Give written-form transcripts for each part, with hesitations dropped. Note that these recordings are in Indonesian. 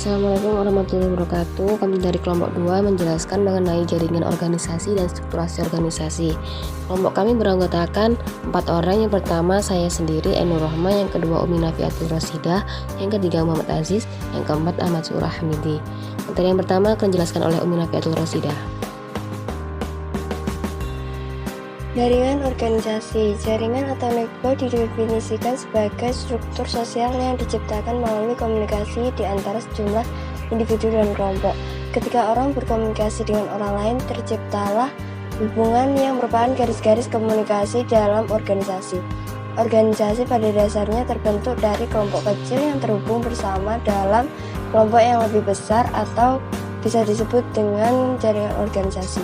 Assalamualaikum warahmatullahi wabarakatuh. Kami dari kelompok 2 menjelaskan mengenai jaringan organisasi dan strukturasi organisasi. Kelompok kami beranggotakan 4 orang. Yang pertama saya sendiri, Ainur Rohma. Yang kedua, Umi Nafiatul Rosidah. Yang ketiga, Muhammad Aziz. Yang keempat, Ahmad Surah Hamidi. Materi yang pertama akan dijelaskan oleh Umi Nafiatul Rosidah. Jaringan organisasi. Jaringan atau network didefinisikan sebagai struktur sosial yang diciptakan melalui komunikasi di antara sejumlah individu dan kelompok. Ketika orang berkomunikasi dengan orang lain, terciptalah hubungan yang merupakan garis-garis komunikasi dalam organisasi. Organisasi pada dasarnya terbentuk dari kelompok kecil yang terhubung bersama dalam kelompok yang lebih besar atau bisa disebut dengan jaringan organisasi.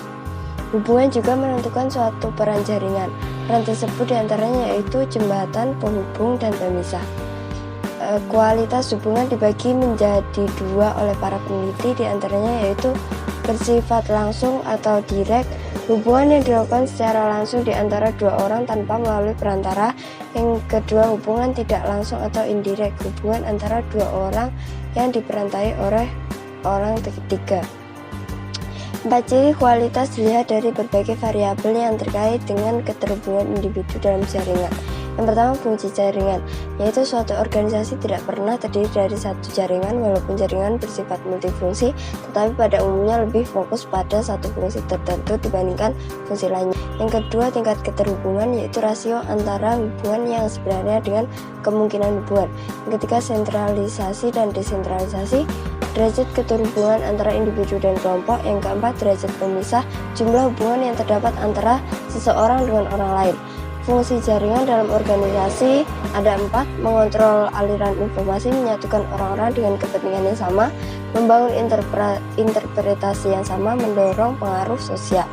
Hubungan juga menentukan suatu peran jaringan. Peran tersebut diantaranya yaitu jembatan, penghubung, dan pemisah. Kualitas hubungan dibagi menjadi 2 oleh para peneliti, diantaranya yaitu bersifat langsung atau direct, hubungan yang dilakukan secara langsung di antara 2 orang tanpa melalui perantara. Yang kedua, hubungan tidak langsung atau indirect, hubungan antara 2 orang yang diperantai oleh orang ketiga. 4 ciri kualitas dilihat dari berbagai variabel yang terkait dengan keterhubungan individu dalam jaringan. Yang pertama, fungsi jaringan, yaitu suatu organisasi tidak pernah terdiri dari satu jaringan, walaupun jaringan bersifat multifungsi, tetapi pada umumnya lebih fokus pada satu fungsi tertentu dibandingkan fungsi lainnya. Yang kedua, tingkat keterhubungan, yaitu rasio antara hubungan yang sebenarnya dengan kemungkinan hubungan. Yang ketiga, sentralisasi dan desentralisasi, derajat keterhubungan antara individu dan kelompok. Yang keempat, derajat pemisah, jumlah hubungan yang terdapat antara seseorang dengan orang lain. Fungsi jaringan dalam organisasi ada 4: mengontrol aliran informasi, menyatukan orang-orang dengan kepentingan yang sama, membangun interpretasi yang sama, mendorong pengaruh sosial.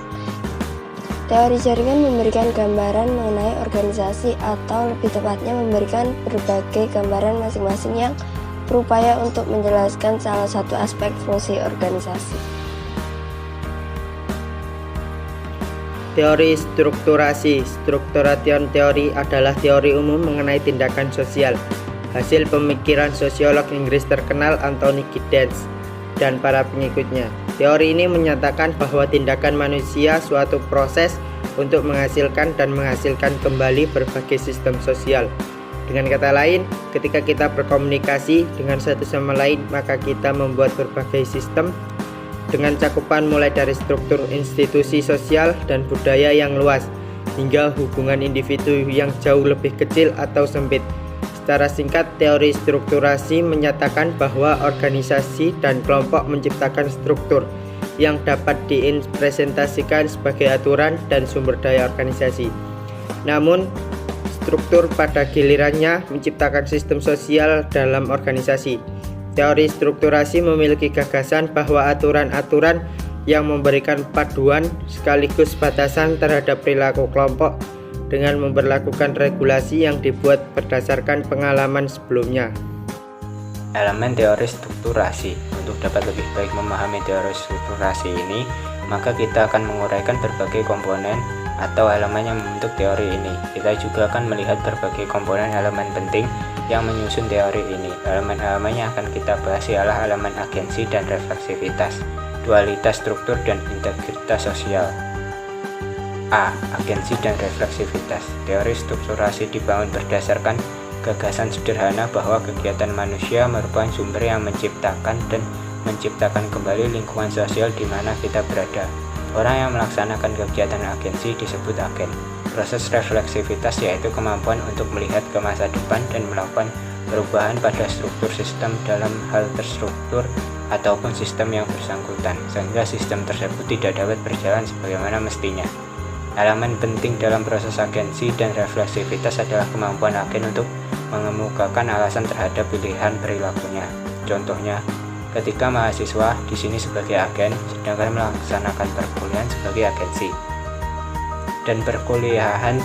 Teori jaringan memberikan gambaran mengenai organisasi, atau lebih tepatnya memberikan berbagai gambaran masing-masing yang berupaya untuk menjelaskan salah satu aspek fungsi organisasi. Teori strukturasi. Strukturation teori adalah teori umum mengenai tindakan sosial, hasil pemikiran sosiolog Inggris terkenal Anthony Giddens dan para pengikutnya. Teori ini menyatakan bahwa tindakan manusia suatu proses untuk menghasilkan dan menghasilkan kembali berbagai sistem sosial. Dengan kata lain, ketika kita berkomunikasi dengan satu sama lain, maka kita membuat berbagai sistem dengan cakupan mulai dari struktur institusi sosial dan budaya yang luas, hingga hubungan individu yang jauh lebih kecil atau sempit. Secara singkat, teori strukturasi menyatakan bahwa organisasi dan kelompok menciptakan struktur yang dapat dipresentasikan sebagai aturan dan sumber daya organisasi. Namun, struktur pada gilirannya menciptakan sistem sosial dalam organisasi. Teori strukturasi memiliki gagasan bahwa aturan-aturan yang memberikan paduan sekaligus batasan terhadap perilaku kelompok dengan memberlakukan regulasi yang dibuat berdasarkan pengalaman sebelumnya. Elemen teori strukturasi. Untuk dapat lebih baik memahami teori strukturasi ini, maka kita akan menguraikan berbagai komponen atau elemen yang membentuk teori ini. Kita juga akan melihat berbagai komponen elemen penting yang menyusun teori ini. Elemen-elemen yang akan kita bahas ialah elemen agensi dan refleksivitas, dualitas struktur, dan integritas sosial. A. Agensi dan refleksivitas. Teori strukturasi dibangun berdasarkan gagasan sederhana bahwa kegiatan manusia merupakan sumber yang menciptakan dan menciptakan kembali lingkungan sosial di mana kita berada. Orang yang melaksanakan kegiatan agensi disebut agen. Proses refleksivitas yaitu kemampuan untuk melihat ke masa depan dan melakukan perubahan pada struktur sistem dalam hal terstruktur ataupun sistem yang bersangkutan, sehingga sistem tersebut tidak dapat berjalan sebagaimana mestinya. Elemen penting dalam proses agensi dan refleksivitas adalah kemampuan agen untuk mengemukakan alasan terhadap pilihan perilakunya. Contohnya, ketika mahasiswa di sini sebagai agen, sedangkan melaksanakan perkuliahan sebagai agensi. Dan perkuliahan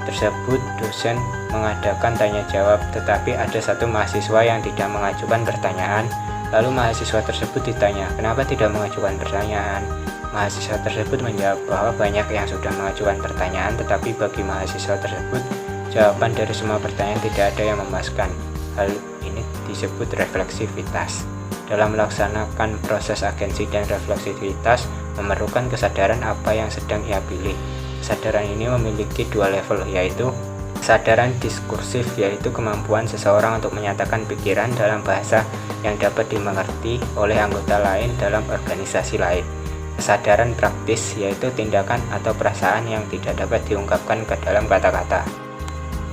tersebut dosen mengadakan tanya jawab, tetapi ada satu mahasiswa yang tidak mengajukan pertanyaan. Lalu mahasiswa tersebut ditanya, kenapa tidak mengajukan pertanyaan? Mahasiswa tersebut menjawab bahwa banyak yang sudah mengajukan pertanyaan, tetapi bagi mahasiswa tersebut, jawaban dari semua pertanyaan tidak ada yang memuaskan. Hal ini disebut refleksivitas. Dalam melaksanakan proses agensi dan refleksivitas memerlukan kesadaran apa yang sedang ia pilih. Kesadaran ini memiliki dua level, yaitu kesadaran diskursif, yaitu kemampuan seseorang untuk menyatakan pikiran dalam bahasa yang dapat dimengerti oleh anggota lain dalam organisasi lain. Kesadaran praktis, yaitu tindakan atau perasaan yang tidak dapat diungkapkan ke dalam kata-kata.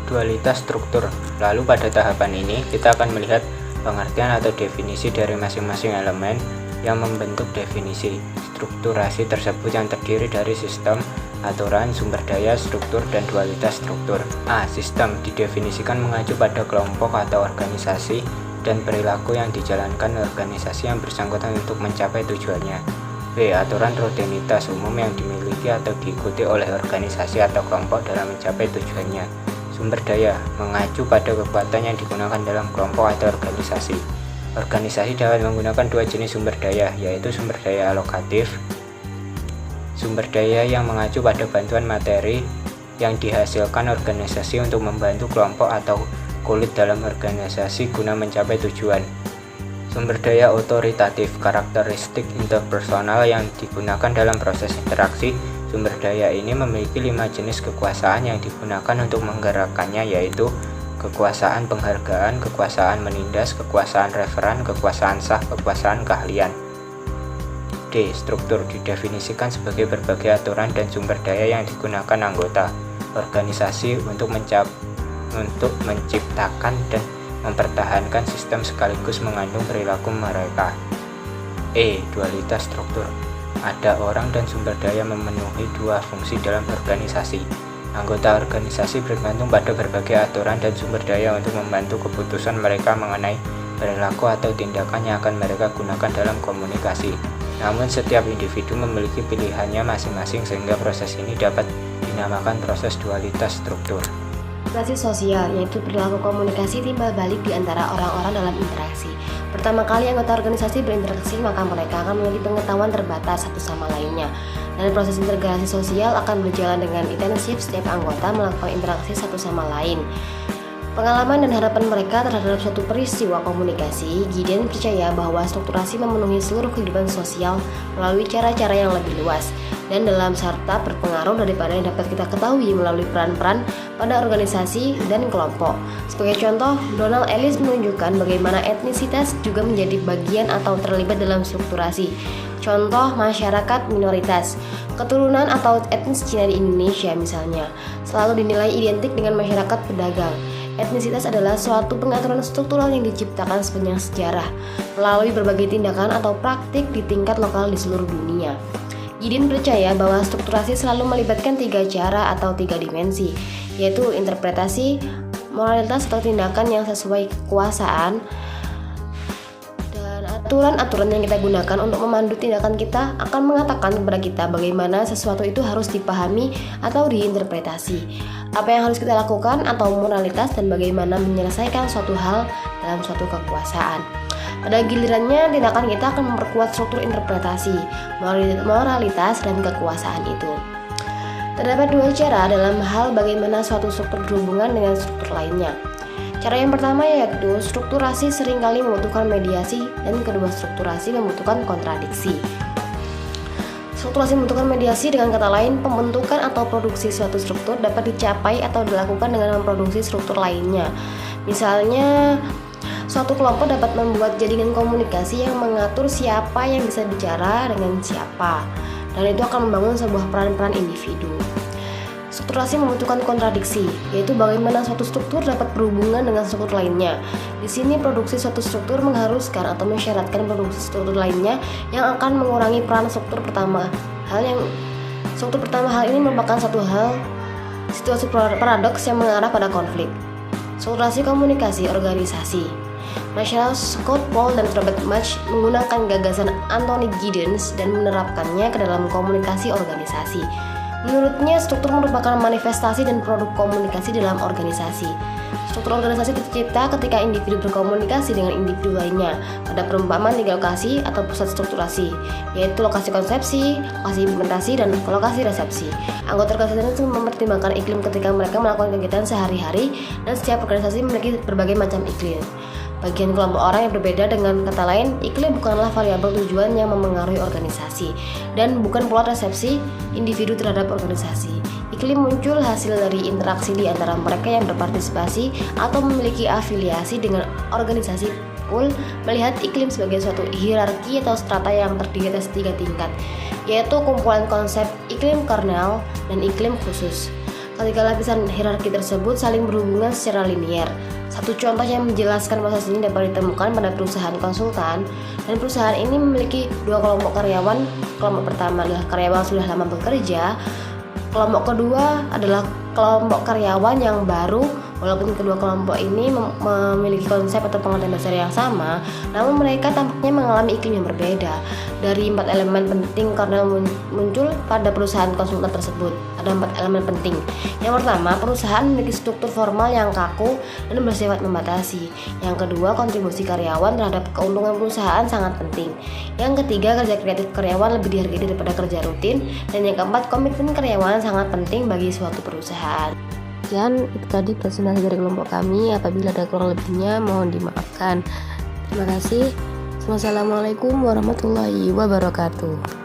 Dualitas struktur. Lalu pada tahapan ini kita akan melihat pengertian atau definisi dari masing-masing elemen yang membentuk definisi strukturasi tersebut yang terdiri dari sistem, aturan, sumber daya, struktur, dan dualitas struktur. A. Sistem didefinisikan mengacu pada kelompok atau organisasi dan perilaku yang dijalankan organisasi yang bersangkutan untuk mencapai tujuannya. B. Aturan rutinitas umum yang dimiliki atau diikuti oleh organisasi atau kelompok dalam mencapai tujuannya. Sumber daya mengacu pada kekuatan yang digunakan dalam kelompok atau organisasi. Organisasi dapat menggunakan dua jenis sumber daya, yaitu sumber daya alokatif, sumber daya yang mengacu pada bantuan materi yang dihasilkan organisasi untuk membantu kelompok atau kulit dalam organisasi guna mencapai tujuan. Sumber daya otoritatif, karakteristik interpersonal yang digunakan dalam proses interaksi. Sumber daya ini memiliki 5 jenis kekuasaan yang digunakan untuk menggerakkannya, yaitu kekuasaan penghargaan, kekuasaan menindas, kekuasaan referan, kekuasaan sah, kekuasaan keahlian. D. Struktur didefinisikan sebagai berbagai aturan dan sumber daya yang digunakan anggota organisasi untuk menciptakan dan mempertahankan sistem sekaligus mengandung perilaku mereka. E. Dualitas struktur. Ada orang dan sumber daya memenuhi dua fungsi dalam organisasi. Anggota organisasi bergantung pada berbagai aturan dan sumber daya untuk membantu keputusan mereka mengenai perilaku atau tindakan yang akan mereka gunakan dalam komunikasi. Namun setiap individu memiliki pilihannya masing-masing sehingga proses ini dapat dinamakan proses dualitas struktur. Interaksi sosial, yaitu perilaku komunikasi timbal balik di antara orang-orang dalam interaksi. Pertama kali anggota organisasi berinteraksi, maka mereka akan memiliki pengetahuan terbatas satu sama lainnya. Dan proses integrasi sosial akan berjalan dengan intensif setiap anggota melakukan interaksi satu sama lain. Pengalaman dan harapan mereka terhadap suatu peristiwa komunikasi, Gideon percaya bahwa strukturasi memenuhi seluruh kehidupan sosial melalui cara-cara yang lebih luas dan dalam serta berpengaruh daripada yang dapat kita ketahui melalui peran-peran pada organisasi dan kelompok. Sebagai contoh, Donald Ellis menunjukkan bagaimana etnisitas juga menjadi bagian atau terlibat dalam strukturasi. Contoh masyarakat minoritas, keturunan atau etnis Cina di Indonesia misalnya, selalu dinilai identik dengan masyarakat pedagang. Etnisitas adalah suatu pengaturan struktural yang diciptakan sepanjang sejarah melalui berbagai tindakan atau praktik di tingkat lokal di seluruh dunia. Gideon percaya bahwa strukturasi selalu melibatkan 3 cara atau 3 dimensi, yaitu interpretasi, moralitas atau tindakan yang sesuai kekuasaan, dan aturan-aturan yang kita gunakan untuk memandu tindakan kita akan mengatakan kepada kita bagaimana sesuatu itu harus dipahami atau diinterpretasi, apa yang harus kita lakukan atau moralitas, dan bagaimana menyelesaikan suatu hal dalam suatu kekuasaan. Pada gilirannya, tindakan kita akan memperkuat struktur interpretasi, moralitas, dan kekuasaan itu. Terdapat 2 cara dalam hal bagaimana suatu struktur berhubungan dengan struktur lainnya. Cara yang pertama yaitu strukturasi seringkali membutuhkan mediasi, dan kedua strukturasi membutuhkan kontradiksi. Strukturasi membutuhkan mediasi, dengan kata lain, pembentukan atau produksi suatu struktur dapat dicapai atau dilakukan dengan memproduksi struktur lainnya. Misalnya, suatu kelompok dapat membuat jaringan komunikasi yang mengatur siapa yang bisa bicara dengan siapa, dan itu akan membangun sebuah peran-peran individu. Strukturasi membutuhkan kontradiksi, yaitu bagaimana suatu struktur dapat berhubungan dengan struktur lainnya. Di sini produksi suatu struktur mengharuskan atau mensyaratkan produksi struktur lainnya yang akan mengurangi peran struktur pertama. Struktur pertama hal ini merupakan satu hal situasi paradoks yang mengarah pada konflik. Strukturasi komunikasi organisasi. Marshall Scott Paul dan Robert Mach menggunakan gagasan Anthony Giddens dan menerapkannya ke dalam komunikasi organisasi. Menurutnya, struktur merupakan manifestasi dan produk komunikasi dalam organisasi. Struktur organisasi tercipta ketika individu berkomunikasi dengan individu lainnya pada perumpamaan 3 lokasi atau pusat strukturasi, yaitu lokasi konsepsi, lokasi implementasi, dan lokasi resepsi. Anggota organisasi mempertimbangkan iklim ketika mereka melakukan kegiatan sehari-hari, dan setiap organisasi memiliki berbagai macam iklim. Bagian kelompok orang yang berbeda. Dengan kata lain, iklim bukanlah variabel tujuan yang memengaruhi organisasi dan bukan pula resepsi individu terhadap organisasi. Iklim muncul hasil dari interaksi di antara mereka yang berpartisipasi atau memiliki afiliasi dengan organisasi. Pool melihat iklim sebagai suatu hierarki atau strata yang terdiri atas 3 tingkat, yaitu kumpulan konsep iklim kernel dan iklim khusus. Ketiga lapisan hierarki tersebut saling berhubungan secara linier. Satu contoh yang menjelaskan proses ini dapat ditemukan pada perusahaan konsultan, dan perusahaan ini memiliki 2 kelompok karyawan. Kelompok pertama adalah karyawan sudah lama bekerja. Kelompok kedua adalah kelompok karyawan yang baru. Walaupun kedua kelompok ini memiliki konsep atau pengertian dasar yang sama, namun mereka tampaknya mengalami iklim yang berbeda. Dari 4 elemen penting karena muncul pada perusahaan konsultan tersebut. Ada 4 elemen penting. Yang pertama, perusahaan memiliki struktur formal yang kaku dan bersifat membatasi. Yang kedua, kontribusi karyawan terhadap keuntungan perusahaan sangat penting. Yang ketiga, kerja kreatif karyawan lebih dihargai daripada kerja rutin. Dan yang keempat, komitmen karyawan sangat penting bagi suatu perusahaan. Sekian, itu tadi presentasi dari kelompok kami. Apabila ada kurang lebihnya, mohon dimaafkan. Terima kasih. Wassalamualaikum warahmatullahi wabarakatuh.